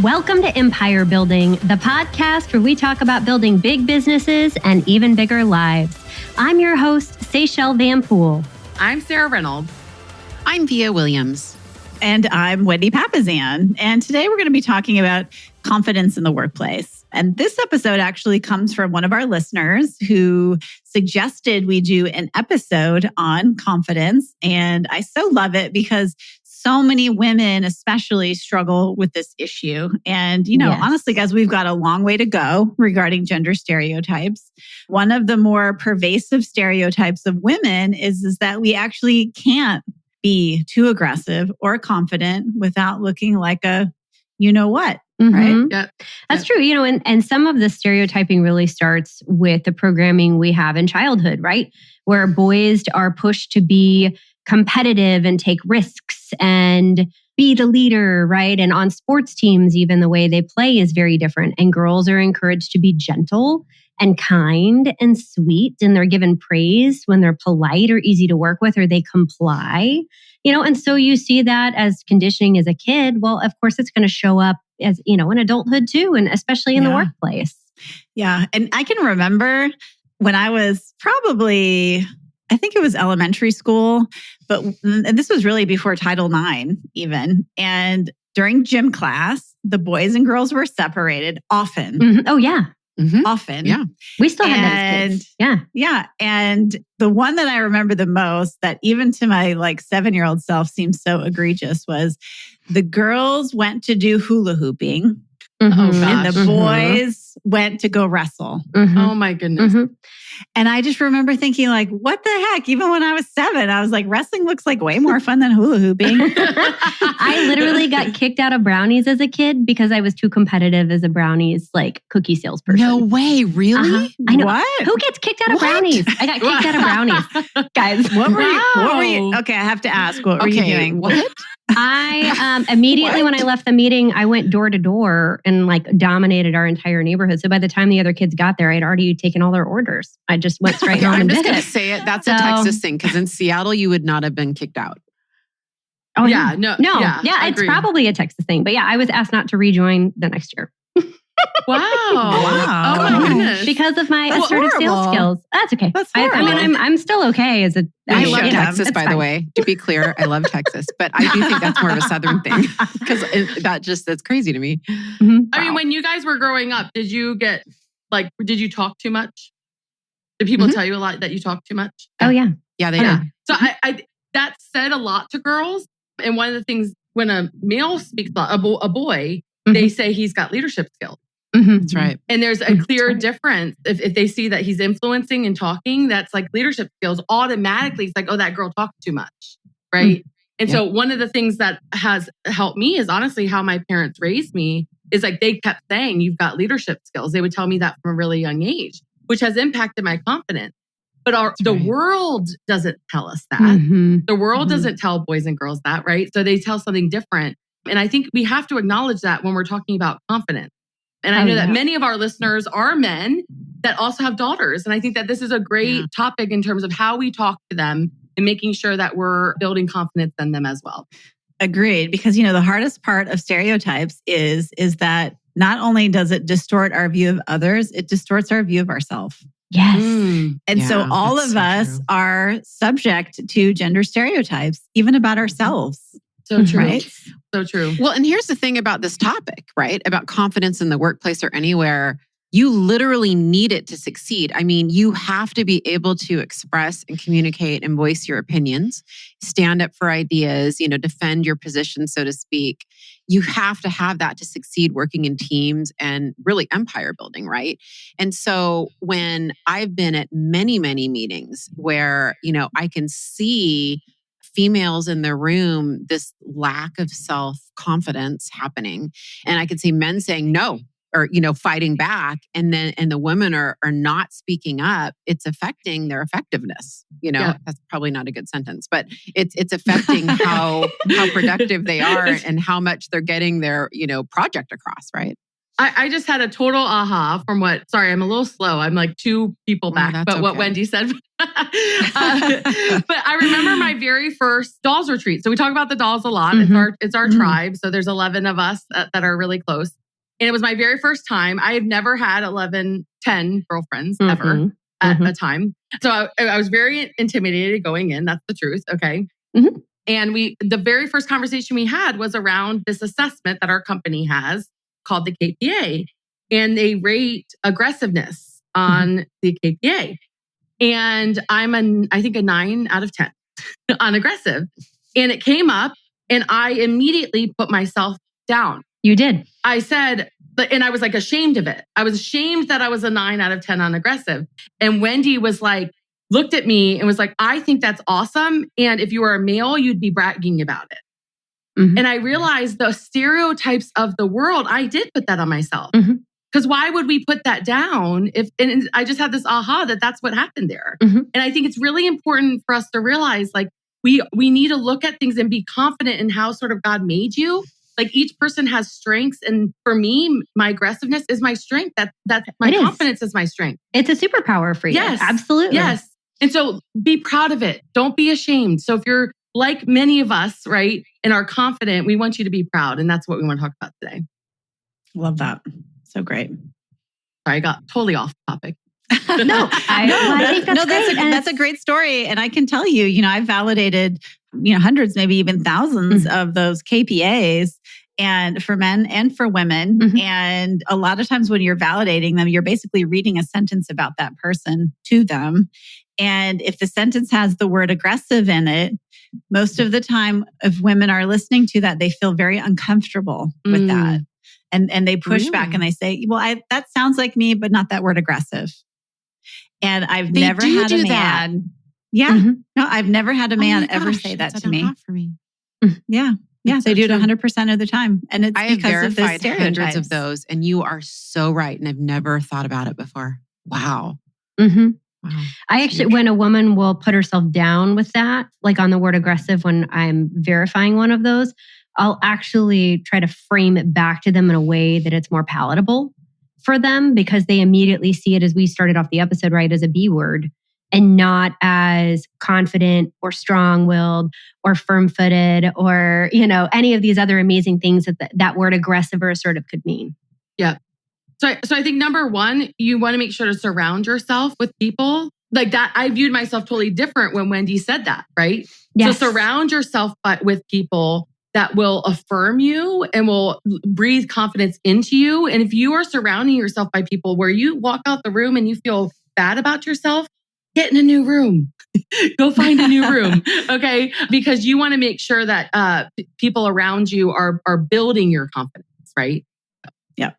Welcome to Empire Building, the podcast where we talk about building big businesses and even bigger lives. I'm your host, Seychelle Van Poole. I'm Sarah Reynolds. I'm Via Williams. And I'm Wendy Papazan. And today we're going to be talking about confidence in the workplace. And this episode actually comes from one of our listeners who suggested we do an episode on confidence. And I so love it because so many women especially struggle with this issue. And, honestly, guys, we've got a long way to go regarding gender stereotypes. One of the more pervasive stereotypes of women is that we actually can't be too aggressive or confident without looking like a you-know-what, right? Yeah. That's true. And some of the stereotyping really starts with the programming we have in childhood, right? Where boys are pushed to be competitive and take risks and be the leader, right? And on sports teams, even the way they play is very different. And girls are encouraged to be gentle and kind and sweet. And they're given praise when they're polite or easy to work with or they comply. And so you see that as conditioning as a kid. Well, of course, it's going to show up as, in adulthood too, and especially in the workplace. Yeah. And I can remember when I was I think it was elementary school, and this was really before Title IX even. And during gym class, the boys and girls were separated often. Mm-hmm. Oh, yeah. Mm-hmm. Often. Yeah. We still had that as kids. Yeah. Yeah. And the one that I remember the most that even to my 7-year-old self seems so egregious was the girls went to do hula hooping. Mm-hmm. Oh, gosh. And the boys went to go wrestle. Mm-hmm. Oh, my goodness. Mm-hmm. And I just remember thinking what the heck? Even when I was 7, I was like, wrestling looks like way more fun than hula hooping. I literally got kicked out of brownies as a kid because I was too competitive as a brownies cookie salesperson. No way, really? Uh-huh. I know. What? Who gets kicked out of brownies? I got kicked out of brownies. Guys, What were you? Okay, I have to ask. What were you doing? What? I immediately when I left the meeting, I went door to door and dominated our entire neighborhood. So by the time the other kids got there, I'd already taken all their orders. I just went straight home I'm and just did going it. to say it. That's a Texas thing because in Seattle, you would not have been kicked out. Oh Yeah, no. yeah, it's agreed. probably a Texas thing. But yeah, I was asked not to rejoin the next year. Wow. Wow. Oh, my goodness. Because of my That's assertive sales horrible. skills. That's okay. That's I horrible. mean, I'm still okay as a. I You love should know, Texas, it's by fine. the way. To be clear, I love Texas, but I do think that's more of a Southern thing because that's crazy to me. Mhm. I mean, when you guys were growing up, did you did you talk too much? Did people tell you a lot that you talk too much? Oh yeah. Yeah, they Yeah. did. So I that said a lot to girls. And one of the things when a male speaks a lot, a boy, they say he's got leadership skills. Mm-hmm. That's right. And there's a clear difference. If they see that he's influencing and talking, that's leadership skills. Automatically, it's oh, that girl talked too much. Right. And so one of the things that has helped me is honestly how my parents raised me is they kept saying, you've got leadership skills. They would tell me that from a really young age, which has impacted my confidence. But the world doesn't tell us that. Mm-hmm. The world doesn't tell boys and girls that, right? So they tell something different. And I think we have to acknowledge that when we're talking about confidence. And I know that many of our listeners are men that also have daughters. And I think that this is a great topic in terms of how we talk to them and making sure that we're building confidence in them as well. Agreed. Because, the hardest part of stereotypes is that not only does it distort our view of others, it distorts our view of ourselves. Yes. And so all of us are subject to gender stereotypes, even about ourselves. So true. Right? So true. Well, and here's the thing about this topic, right? About confidence in the workplace or anywhere. You literally need it to succeed. I mean, you have to be able to express and communicate and voice your opinions, stand up for ideas, defend your position, so to speak. You have to have that to succeed working in teams and really empire building, right? And so when I've been at many, many meetings where, I can see females in the room, this lack of self-confidence happening. And I can see men saying no, or, fighting back. And the women are not speaking up. It's affecting their effectiveness. That's probably not a good sentence, but it's affecting how productive they are and how much they're getting their, project across, right? I just had a total aha from sorry, I'm a little slow. I'm like 2 people back, but what Wendy said. But I remember my very first dolls retreat. So we talk about the dolls a lot. It's our tribe. So there's 11 of us that are really close. And it was my very first time. I have never had 10 girlfriends ever at a time. So I was very intimidated going in. That's the truth. Okay. And the very first conversation we had was around this assessment that our company has called the KPA. And they rate aggressiveness on the KPA. And I'm I think a 9 out of 10 on aggressive. And it came up and I immediately put myself down. You did. I said, and I was like ashamed of it. I was ashamed that I was a 9 out of 10 on aggressive. And Wendy was like, looked at me and was like, I think that's awesome. And if you were a male, you'd be bragging about it. And I realized the stereotypes of the world, I did put that on myself. Because why would we put that down? And I just had this aha that that's what happened there. And I think it's really important for us to realize, like, we need to look at things and be confident in how sort of God made you. Like, each person has strengths. And for me, my aggressiveness is my strength. That's my confidence is my strength. It's a superpower for you. Yes. Absolutely. Yes. And so be proud of it. Don't be ashamed. So if you're like many of us, right, and are confident, we want you to be proud. And that's what we want to talk about today. Love that. So great. Sorry, I got totally off topic. I think that's great. That's a great story. And I can tell you, I've validated, hundreds, maybe even thousands of those KPAs, and for men and for women. And a lot of times when you're validating them, you're basically reading a sentence about that person to them. And if the sentence has the word aggressive in it, most of the time, if women are listening to that, they feel very uncomfortable with that. And they push back and they say, well, that sounds like me, but not that word aggressive. And I've never had a man. No, I've never had a man ever say that to me. For me. Yeah. They do it 100% of the time. And it's because of the stereotypes. Hundreds of those. And you are so right. And I've never thought about it before. Wow. Wow. I actually, when a woman will put herself down with that, like on the word aggressive, when I'm verifying one of those, I'll actually try to frame it back to them in a way that it's more palatable for them, because they immediately see it, as we started off the episode, right, as a B word and not as confident or strong-willed or firm-footed or, any of these other amazing things that word aggressive or assertive could mean. Yeah. So I think number one, you want to make sure to surround yourself with people like that. I viewed myself totally different when Wendy said that, right? Yes. So surround yourself with people that will affirm you and will breathe confidence into you. And if you are surrounding yourself by people where you walk out the room and you feel bad about yourself, get in a new room. Go find a new room, okay? Because you want to make sure that people around you are building your confidence, right? Yeah.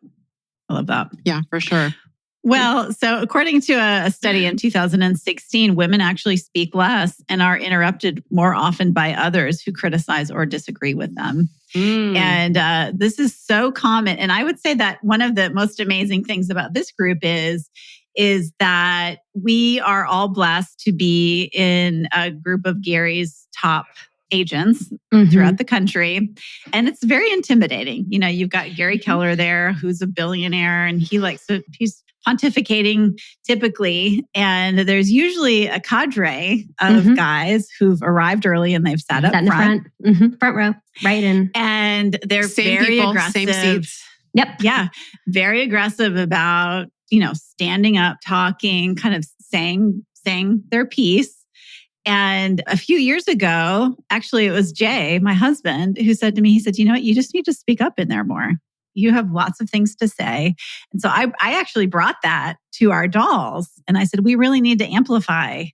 I love that. Yeah, for sure. Well, so according to a study in 2016, women actually speak less and are interrupted more often by others who criticize or disagree with them. And this is so common. And I would say that one of the most amazing things about this group is that we are all blessed to be in a group of Gary's top agents throughout the country. And it's very intimidating. You've got Gary Keller there, who's a billionaire, and he's pontificating typically. And there's usually a cadre of guys who've arrived early and they've sat up front. Front row, right in. And they're very aggressive. Same seats. Yep. Yeah. Very aggressive about, standing up, talking, kind of saying their piece. And a few years ago, actually, it was Jay, my husband, who said to me, he said, you know what, you just need to speak up in there more. You have lots of things to say. And so I actually brought that to our dolls. And I said, we really need to amplify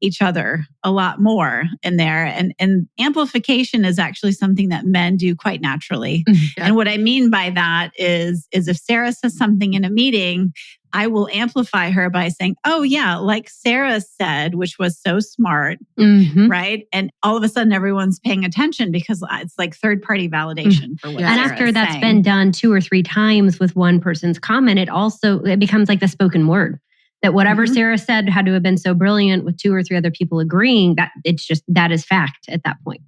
each other a lot more in there. And amplification is actually something that men do quite naturally. Yeah. And what I mean by that is if Sarah says something in a meeting, I will amplify her by saying, oh yeah, like Sarah said, which was so smart, right? And all of a sudden everyone's paying attention because it's like third-party validation for what Sarah And after is that's saying. been done 2 or 3 times with one person's comment, it becomes like the spoken word. That whatever Sarah said had to have been so brilliant with 2 or 3 other people agreeing, that is fact at that point.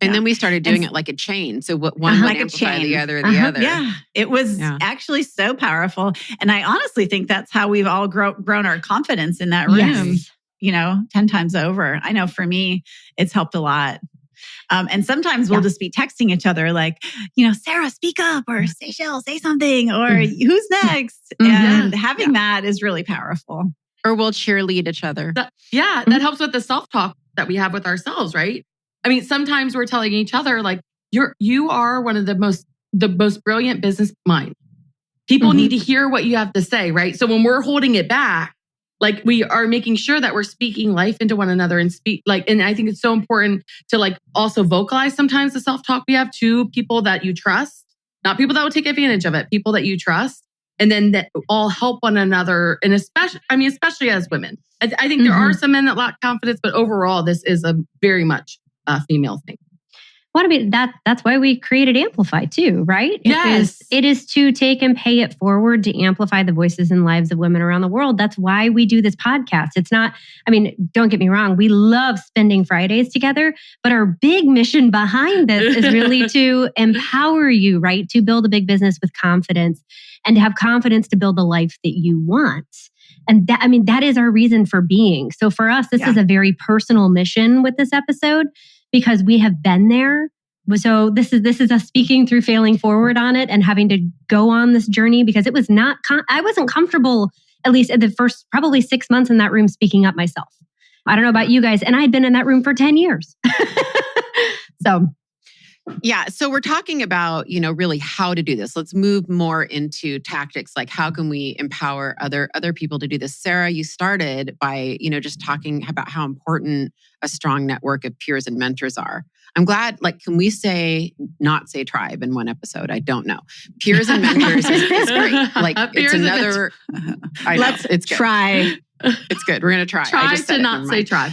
And then we started doing it like a chain. So what one would like amplify the other, the other. Yeah, it was actually so powerful. And I honestly think that's how we've all grown our confidence in that room, 10 times over. I know for me, it's helped a lot. And sometimes we'll just be texting each other like, Sarah, speak up, or Seychelle, say something, or who's next? And having that is really powerful. Or we'll cheerlead each other. That helps with the self-talk that we have with ourselves, right? I mean, sometimes we're telling each other like, you are one of the most brilliant business minds. People need to hear what you have to say, right? So when we're holding it back, like we are making sure that we're speaking life into one another and and I think it's so important to like also vocalize sometimes the self-talk we have to people that you trust, not people that will take advantage of it, people that you trust, and then that all help one another. And especially as women, I think there are some men that lack confidence, but overall, this is a very much female thing. Well, I mean, that's why we created Amplify too, right? Yes. It is to take and pay it forward to amplify the voices and lives of women around the world. That's why we do this podcast. It's not, don't get me wrong. We love spending Fridays together, but our big mission behind this is really to empower you, right? To build a big business with confidence and to have confidence to build the life that you want. And that is our reason for being. So for us, this is a very personal mission with this episode, because we have been there. So this is us speaking through failing forward on it and having to go on this journey, because it was I wasn't comfortable, at least at the first probably 6 months in that room, speaking up myself. I don't know about you guys. And I had been in that room for 10 years. So we're talking about, really how to do this. Let's move more into tactics. Like how can we empower other people to do this? Sarah, you started by, just talking about how important a strong network of peers and mentors are. I'm glad, can we not say tribe in one episode? I don't know. Peers and mentors is great. It's another, I know, it's good. Try. It's good. We're going to try. Try to not say tribe.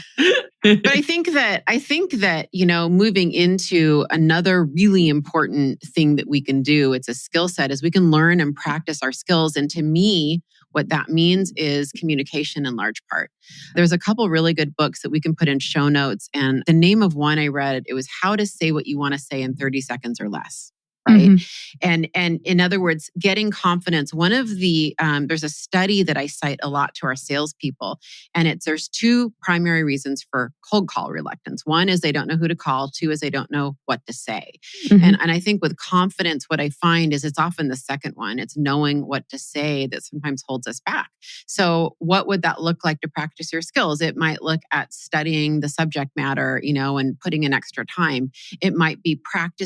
But I think that, moving into another really important thing that we can do, it's a skill set, is we can learn and practice our skills. And to me, what that means is communication in large part. There's a couple really good books that we can put in show notes. And the name of one I read, it was How to Say What You Want to Say in 30 Seconds or Less. Right. And in other words, getting confidence. One of the, there's a study that I cite a lot to our salespeople, and there's two primary reasons for cold call reluctance. One is they don't know who to call. Two is they don't know what to say. And I think with confidence, what I find is it's often the second one. It's knowing what to say that sometimes holds us back. So what would that look like to practice your skills? It might look at studying the subject matter, and putting in extra time. It might be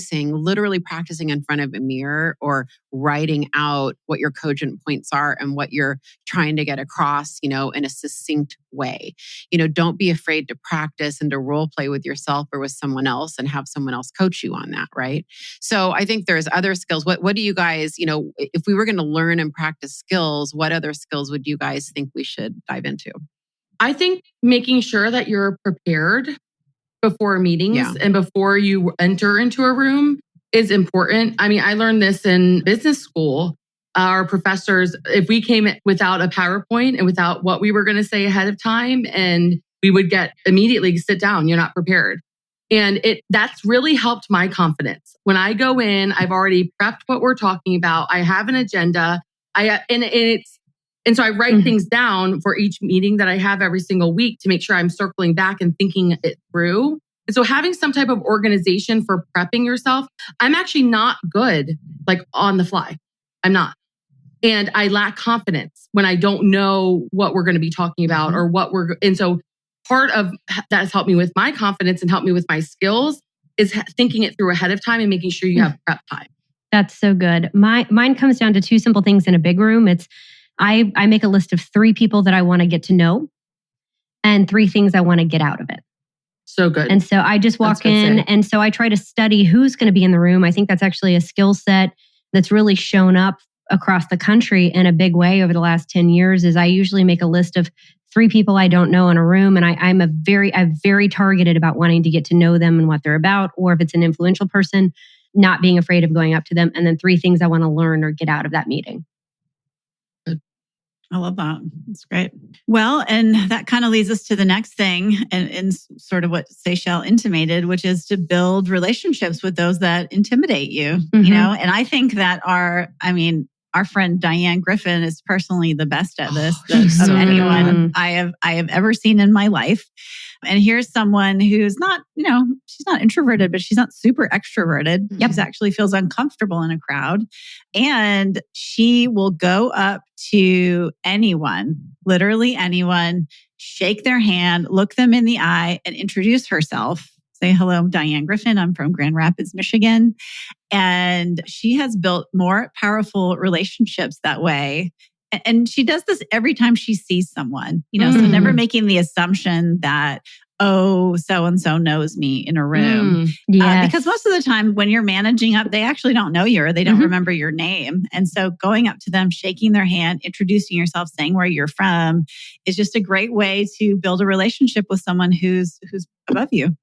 literally practicing in front of a mirror, or writing out what your cogent points are and what you're trying to get across, in a succinct way. Don't be afraid to practice and to role play with yourself or with someone else and have someone else coach you on that, right? So I think there's other skills. What do you guys, if we were going to learn and practice skills, what other skills would you guys think we should dive into? I think making sure that you're prepared before meetings and before you enter into a room is important. I learned this in business school. Our professors, if we came without a PowerPoint and without what we were going to say ahead of time, and we would get immediately sit down, you're not prepared. And that's really helped my confidence. When I go in, I've already prepped what we're talking about. I have an agenda. And so I write things down for each meeting that I have every single week to make sure I'm circling back and thinking it through. And so having some type of organization for prepping yourself, I'm actually not good on the fly. I'm not. And I lack confidence when I don't know what we're going to be talking about or and so part of that has helped me with my confidence and helped me with my skills is thinking it through ahead of time and making sure you have prep time. That's so good. Mine comes down to two simple things in a big room. It's I make a list of 3 people that I want to get to know and 3 things I want to get out of it. So good. And so I just walk in, and so I try to study who's going to be in the room. I think that's actually a skill set that's really shown up across the country in a big way over the last 10 years. Is I usually make a list of 3 people I don't know in a room, and I'm very targeted about wanting to get to know them and what they're about, or if it's an influential person, not being afraid of going up to them, and then 3 things I want to learn or get out of that meeting. I love that. That's great. Well, and that kind of leads us to the next thing and sort of what Seychelle intimated, which is to build relationships with those that intimidate you, you know? And I think that our friend Diane Griffin is personally the best at this of anyone I have ever seen in my life. And here's someone who's not, she's not introverted, but she's not super extroverted. Yep. She actually feels uncomfortable in a crowd. And she will go up to anyone, literally anyone, shake their hand, look them in the eye, and introduce herself. Say, hello, Diane Griffin. I'm from Grand Rapids, Michigan. And she has built more powerful relationships that way. And she does this every time she sees someone, so never making the assumption that, oh, so-and-so knows me in a room. Because most of the time when you're managing up, they actually don't know you or they don't remember your name. And so going up to them, shaking their hand, introducing yourself, saying where you're from is just a great way to build a relationship with someone who's above you.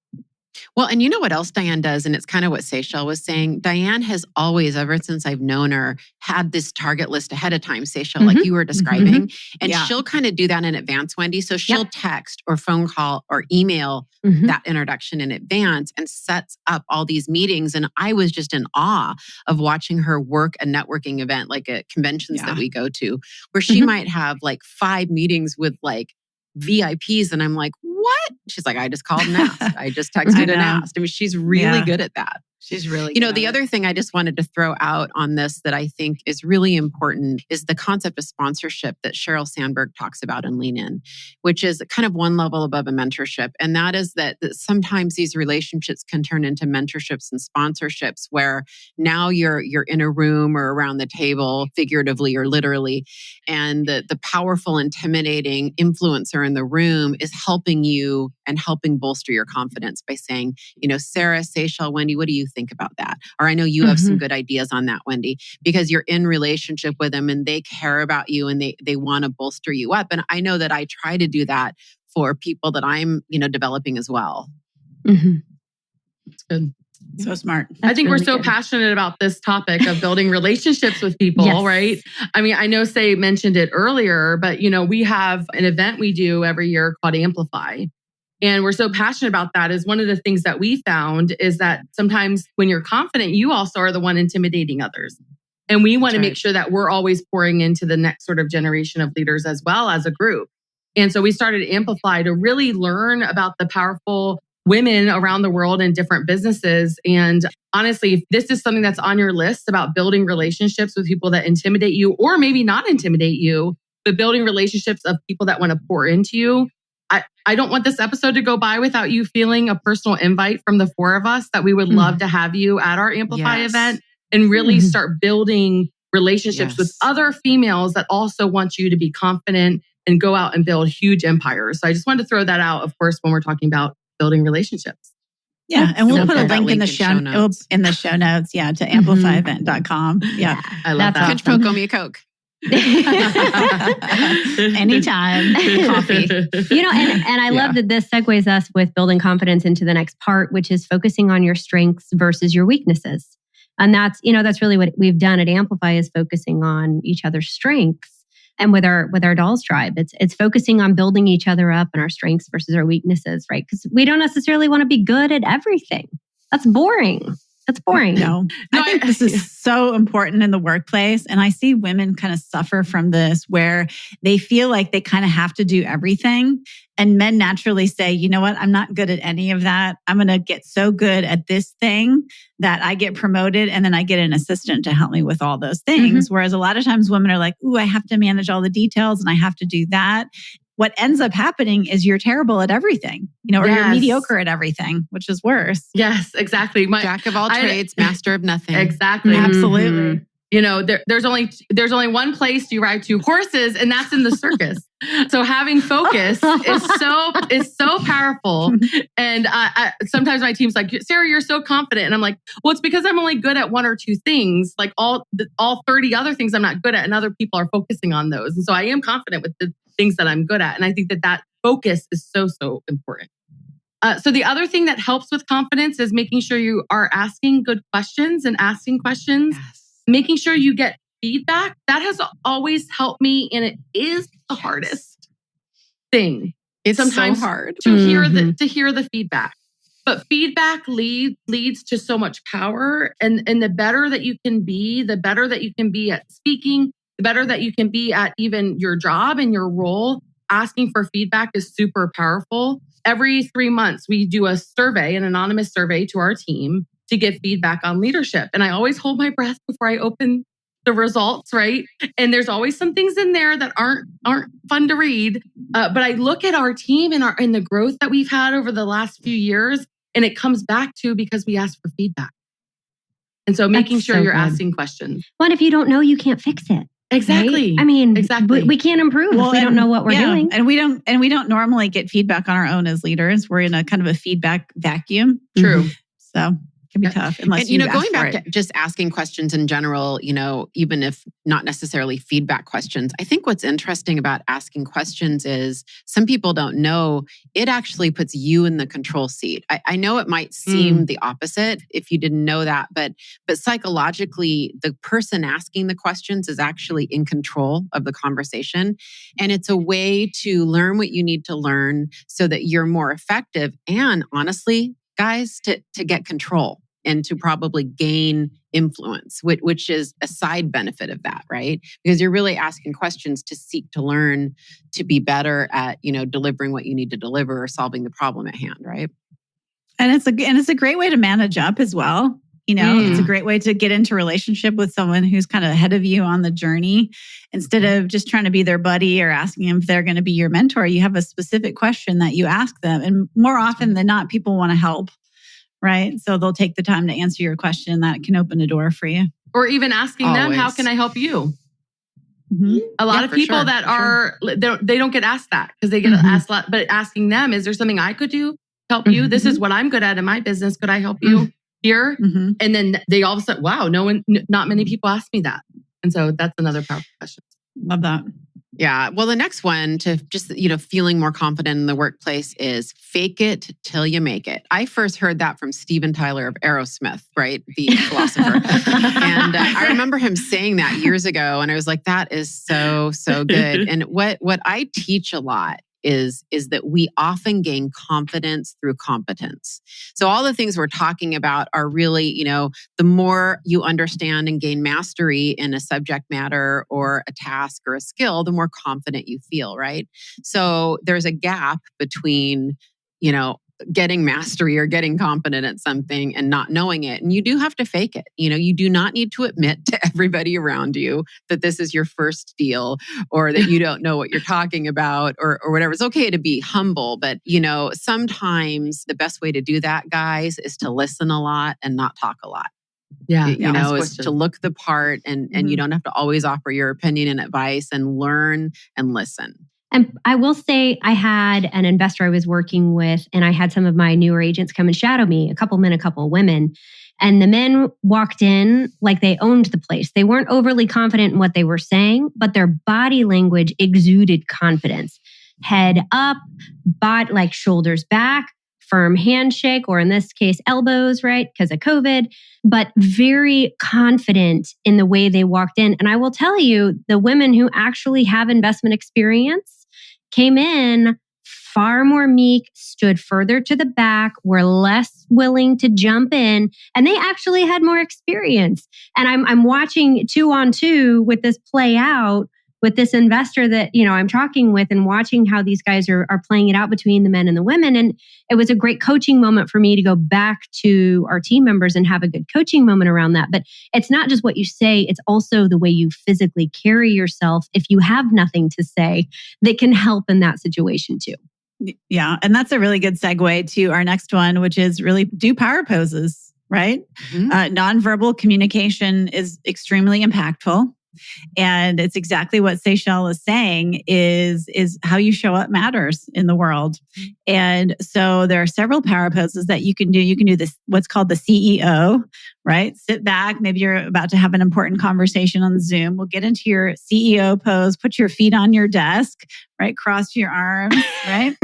Well, and you know what else Diane does? And it's kind of what Seychelle was saying. Diane has always, ever since I've known her, had this target list ahead of time, Seychelle, like you were describing. And she'll kind of do that in advance, Wendy. So she'll text or phone call or email that introduction in advance and sets up all these meetings. And I was just in awe of watching her work a networking event, like at conventions that we go to, where she might have like 5 meetings with like VIPs. And I'm like, what? She's like, I just called and asked. I just texted and asked. I mean, she's really good at that. She's really good. The other thing I just wanted to throw out on this that I think is really important is the concept of sponsorship that Sheryl Sandberg talks about in Lean In, which is kind of one level above a mentorship. And that is that sometimes these relationships can turn into mentorships and sponsorships where now you're in a room or around the table, figuratively or literally, and the powerful, intimidating influencer in the room is helping you and helping bolster your confidence by saying, Sarah, Seychelle, Wendy, what do you think about that? Or I know you have some good ideas on that, Wendy, because you're in relationship with them and they care about you and they want to bolster you up. And I know that I try to do that for people that I'm, developing as well. That's good. So smart. I think we're so passionate about this topic of building relationships with people, right? I mean, I know Say mentioned it earlier, but we have an event we do every year called Amplify. And we're so passionate about that is one of the things that we found is that sometimes when you're confident, you also are the one intimidating others. And we want to make sure that we're always pouring into the next sort of generation of leaders as well as a group. And so we started Amplify to really learn about the powerful women around the world in different businesses. And honestly, if this is something that's on your list about building relationships with people that intimidate you or maybe not intimidate you, but building relationships of people that want to pour into you, I don't want this episode to go by without you feeling a personal invite from the 4 of us that we would love to have you at our Amplify event and really start building relationships with other females that also want you to be confident and go out and build huge empires. So I just wanted to throw that out, of course, when we're talking about building relationships. Yeah, and we'll put a link in the show notes. To amplifyevent.com. Yeah, I love that. Pinch Poke, owe me a Coke. Anytime. Coffee. And I love that this segues us with building confidence into the next part, which is focusing on your strengths versus your weaknesses. And that's really what we've done at Amplify is focusing on each other's strengths. And with our Dolls Tribe, it's focusing on building each other up and our strengths versus our weaknesses, right? Because we don't necessarily want to be good at everything. That's boring. That's boring. No, I think this is so important in the workplace. And I see women kind of suffer from this where they feel like they kind of have to do everything. And men naturally say, you know what? I'm not good at any of that. I'm going to get so good at this thing that I get promoted and then I get an assistant to help me with all those things. Whereas a lot of times women are like, ooh, I have to manage all the details and I have to do that. What ends up happening is you're terrible at everything, or you're mediocre at everything, which is worse. Yes, exactly. Jack of all trades, master of nothing. Exactly. Absolutely. There's only one place you ride 2 horses, and that's in the circus. So having focus is so powerful. And sometimes my team's like, Sarah, you're so confident, and I'm like, well, it's because I'm only good at 1 or 2 things. Like all 30 other things I'm not good at, and other people are focusing on those. And so I am confident with the things that I'm good at, and I think that focus is so important. So the other thing that helps with confidence is making sure you are asking good questions and asking questions. Yes. Making sure you get feedback, that has always helped me. And it is the hardest thing. It's sometimes so hard to hear the feedback. But feedback leads to so much power. And the better that you can be, the better that you can be at speaking, the better that you can be at even your job and your role. Asking for feedback is super powerful. Every 3 months, we do a survey, an anonymous survey to our team to give feedback on leadership. And I always hold my breath before I open the results, right? And there's always some things in there that aren't fun to read. But I look at our team and the growth that we've had over the last few years, and it comes back to because we asked for feedback. And so making sure you're asking questions. Well, if you don't know, you can't fix it. Exactly. Right? I mean, exactly. We can't improve if we don't know what we're doing. And we don't normally get feedback on our own as leaders. We're in a kind of a feedback vacuum. True. So it can be tough unless and, going back to just asking questions in general, even if not necessarily feedback questions, I think what's interesting about asking questions is some people don't know it actually puts you in the control seat. I know it might seem the opposite if you didn't know that, but psychologically, the person asking the questions is actually in control of the conversation. And it's a way to learn what you need to learn so that you're more effective and honestly, guys, to get control and to probably gain influence, which is a side benefit of that, right? Because you're really asking questions to seek to learn, to be better at, delivering what you need to deliver or solving the problem at hand, right? And it's a great way to manage up as well. It's a great way to get into relationship with someone who's kind of ahead of you on the journey. Instead of just trying to be their buddy or asking them if they're going to be your mentor, you have a specific question that you ask them. And more often than not, people want to help, right? So they'll take the time to answer your question, and that can open a door for you. Or even asking them, how can I help you? Mm-hmm. A lot of people they don't get asked that because they get asked a lot, but asking them, is there something I could do to help you? This is what I'm good at in my business. Could I help you here? And then they all of a sudden, wow, not many people ask me that. And so that's another powerful question. Love that. Yeah. Well, the next one to just, feeling more confident in the workplace is fake it till you make it. I first heard that from Steven Tyler of Aerosmith, right? The philosopher. And I remember him saying that years ago. And I was like, that is so, so good. And what I teach a lot is that we often gain confidence through competence. So all the things we're talking about are really, the more you understand and gain mastery in a subject matter or a task or a skill, the more confident you feel, right? So there's a gap between, getting mastery or getting competent at something and not knowing it. And you do have to fake it. You do not need to admit to everybody around you that this is your first deal or that you don't know what you're talking about or whatever. It's okay to be humble, but sometimes the best way to do that, guys, is to listen a lot and not talk a lot. Yeah. Is to look the part and you don't have to always offer your opinion and advice, and learn and listen. And I will say I had an investor I was working with, and I had some of my newer agents come and shadow me, a couple men, a couple women. And the men walked in like they owned the place. They weren't overly confident in what they were saying, but their body language exuded confidence. Head up, like shoulders back, firm handshake, or in this case, elbows, right? Because of COVID, but very confident in the way they walked in. And I will tell you, the women who actually have investment experience came in far more meek, stood further to the back, were less willing to jump in, and they actually had more experience. And I'm watching 2-on-2 with this play out with this investor that, I'm talking with, and watching how these guys are playing it out between the men and the women. And it was a great coaching moment for me to go back to our team members and have a good coaching moment around that. But it's not just what you say, it's also the way you physically carry yourself if you have nothing to say that can help in that situation too. Yeah. And that's a really good segue to our next one, which is really do power poses, right? Nonverbal communication is extremely impactful. And it's exactly what Seychelle is saying is how you show up matters in the world. And so there are several power poses that you can do. You can do this, what's called the CEO, right? Sit back. Maybe you're about to have an important conversation on Zoom. We'll get into your CEO pose, put your feet on your desk, right? Cross your arms, right?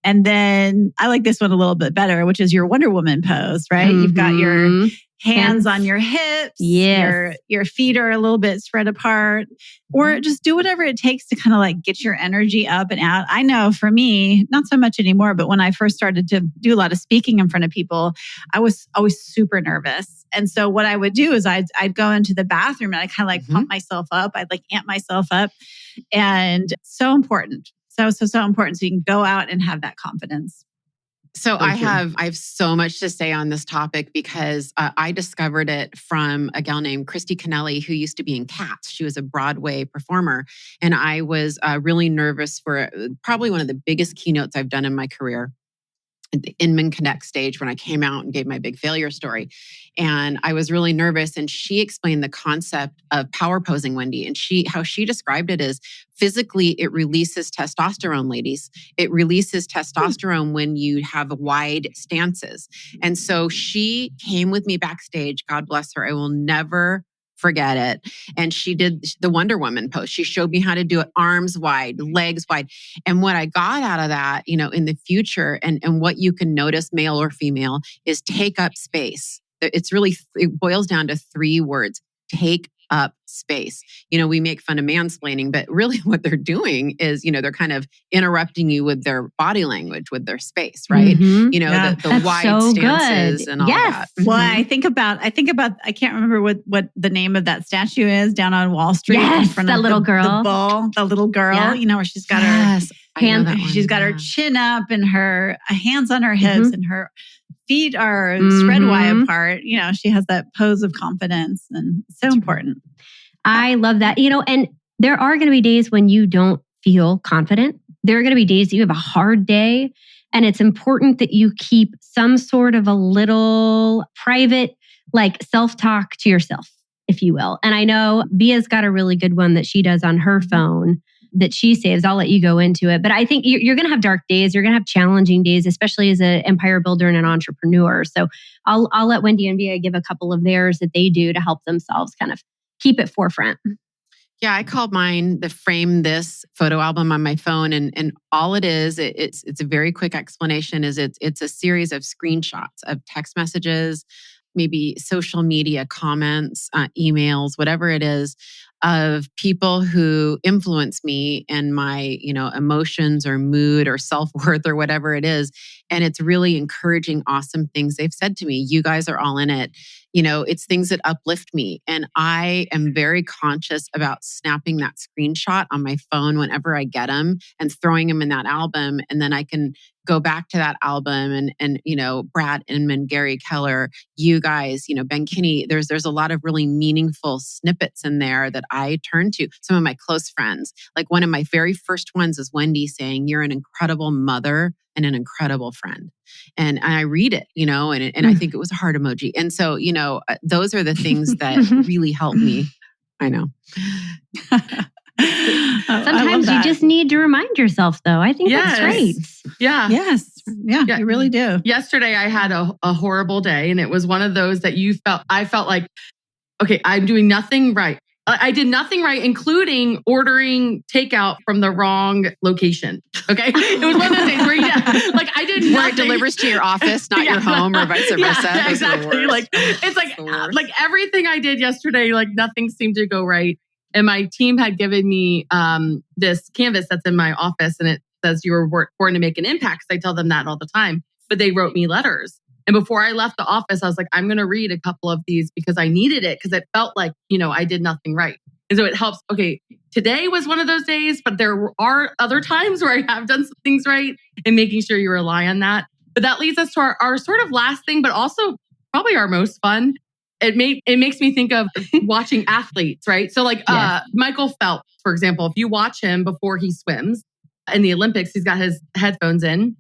And then I like this one a little bit better, which is your Wonder Woman pose, right? You've got your hands on your hips. Yes. Your feet are a little bit spread apart, or just do whatever it takes to kind of like get your energy up and out. I know for me, not so much anymore, but when I first started to do a lot of speaking in front of people, I was always super nervous. And so what I would do is I'd go into the bathroom and I kind of like pump myself up. I'd like amp myself up, and so important. So important. So you can go out and have that confidence. So I have so much to say on this topic because I discovered it from a gal named Christy Kennelly, who used to be in Cats. She was a Broadway performer. And I was really nervous for probably one of the biggest keynotes I've done in my career, at the Inman Connect stage, when I came out and gave my big failure story. And I was really nervous. And she explained the concept of power posing, Wendy. And how she described it is physically, it releases testosterone, ladies. It releases testosterone when you have wide stances. And so she came with me backstage. God bless her. I will never forget it. And she did the Wonder Woman pose. She showed me how to do it, arms wide, legs wide. And what I got out of that, in the future, and what you can notice, male or female, is take up space. It boils down to 3 words: take up space. We make fun of mansplaining, but really what they're doing is, they're kind of interrupting you with their body language, with their space, right? The wide stances and all that. Well, I think about, I can't remember what the name of that statue is down on Wall Street. Yes, in front that of little girl. The little girl, where she's got her chin up and her hands on her hips and her feet are spread wide apart. She has that pose of confidence, and it's so important. I love that. And there are going to be days when you don't feel confident. There are going to be days that you have a hard day, and it's important that you keep some sort of a little private, self-talk to yourself, if you will. And I know Via's got a really good one that she does on her phone that she saves. I'll let you go into it. But I think you're going to have dark days. You're going to have challenging days, especially as an empire builder and an entrepreneur. So I'll let Wendy and Via give a couple of theirs that they do to help themselves kind of keep it forefront. Yeah, I called mine the Frame This photo album on my phone. And all it is, it's a very quick explanation, is it's a series of screenshots of text messages, maybe social media comments, emails, whatever it is, of people who influence me and my, emotions or mood or self-worth or whatever it is. And it's really encouraging, awesome things they've said to me. You guys are all in it. It's things that uplift me. And I am very conscious about snapping that screenshot on my phone whenever I get them and throwing them in that album. And then I can go back to that album and Brad Inman, Gary Keller, you guys, Ben Kinney, there's a lot of really meaningful snippets in there that I turn to. Some of my close friends, like one of my very first ones is Wendy saying, "You're an incredible mother and an incredible friend." And I read it, and I think it was a heart emoji. And so, those are the things that really help me. I know. Sometimes you just need to remind yourself, though. I think that's great. Yeah. Yes. Yeah, you really do. Yesterday, I had a horrible day, and it was one of those that I felt like, okay, I'm doing nothing right. I did nothing right, including ordering takeout from the wrong location. Okay. It was one of those days where, I did nothing. Where it delivers to your office, not your home, or vice versa. Yeah, exactly. It's everything I did yesterday, nothing seemed to go right. And my team had given me this canvas that's in my office, and it says you were born to make an impact. I tell them that all the time, but they wrote me letters. And before I left the office, I was like, I'm going to read a couple of these because I needed it, because it felt like, I did nothing right. And so it helps. Okay, today was one of those days, but there are other times where I have done some things right, and making sure you rely on that. But that leads us to our sort of last thing, but also probably our most fun. It makes me think of watching athletes, right? So Michael Phelps, for example, if you watch him before he swims in the Olympics, he's got his headphones in.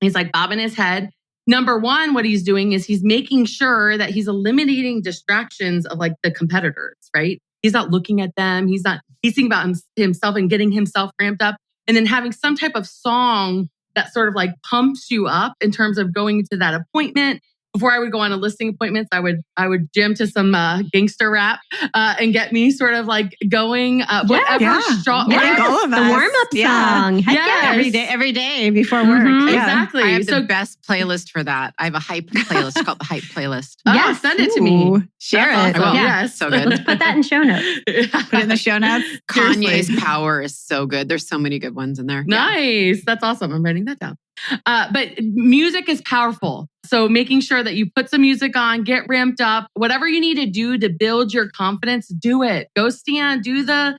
He's bobbing his head. Number one, what he's doing is he's making sure that he's eliminating distractions of the competitors, right? He's not looking at them. He's thinking about himself and getting himself ramped up, and then having some type of song that sort of pumps you up in terms of going to that appointment before I would go on a listing appointments, I would jam to some gangster rap and get me sort of like going. Whatever strong. I think all of us. The warm-up song. Heck yeah. Every day before work. Exactly. I have the best playlist for that. I have a hype playlist called the Hype Playlist. Yes, send it to me. Share That's it. awesome. Yes, so good. Let's put that in show notes. Put it in the show notes. Kanye's Power is so good. There's so many good ones in there. Nice. That's awesome. I'm writing that down. But music is powerful. So making sure that you put some music on, get ramped up, whatever you need to do to build your confidence, do it. Go stand, do the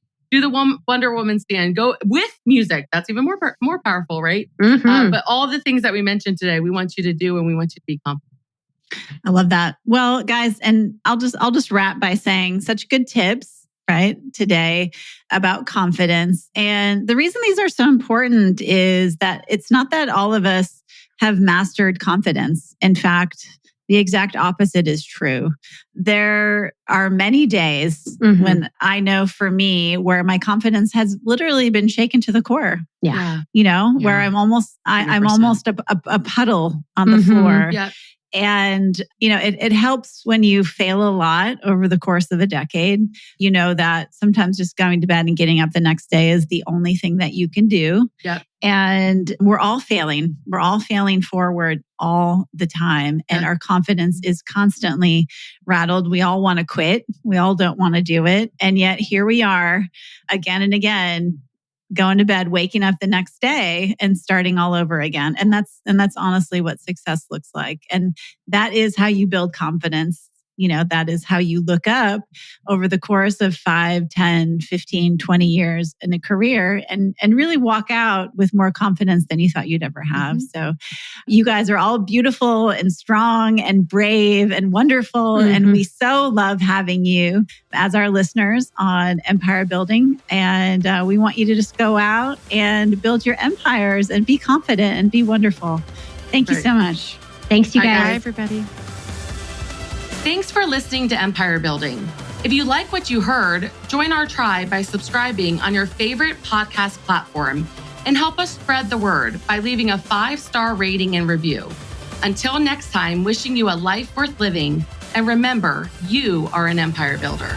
Wonder Woman stand. Go with music. That's even more powerful, right? Mm-hmm. But all the things that we mentioned today, we want you to do, and we want you to be confident. I love that. Well, guys, and I'll just wrap by saying such good tips, right, today about confidence. And the reason these are so important is that it's not that all of us have mastered confidence. In fact, the exact opposite is true. There are many days when I know for me where my confidence has literally been shaken to the core. Yeah. Where I'm almost a puddle on the floor. Yeah. And, it helps when you fail a lot over the course of a decade. You know that sometimes just going to bed and getting up the next day is the only thing that you can do. Yep. And we're all failing. We're all failing forward all the time. And our confidence is constantly rattled. We all want to quit. We all don't want to do it. And yet here we are again and again, going to bed, waking up the next day and starting all over again. And that's honestly what success looks like. And that is how you build confidence. That is how you look up over the course of 5, 10, 15, 20 years in a career and really walk out with more confidence than you thought you'd ever have. So you guys are all beautiful and strong and brave and wonderful. And we so love having you as our listeners on Empire Building. And we want you to just go out and build your empires and be confident and be wonderful. Thank you so much. Thanks, you guys. Bye, everybody. Thanks for listening to Empire Building. If you like what you heard, join our tribe by subscribing on your favorite podcast platform and help us spread the word by leaving a 5-star rating and review. Until next time, wishing you a life worth living, and remember, you are an empire builder.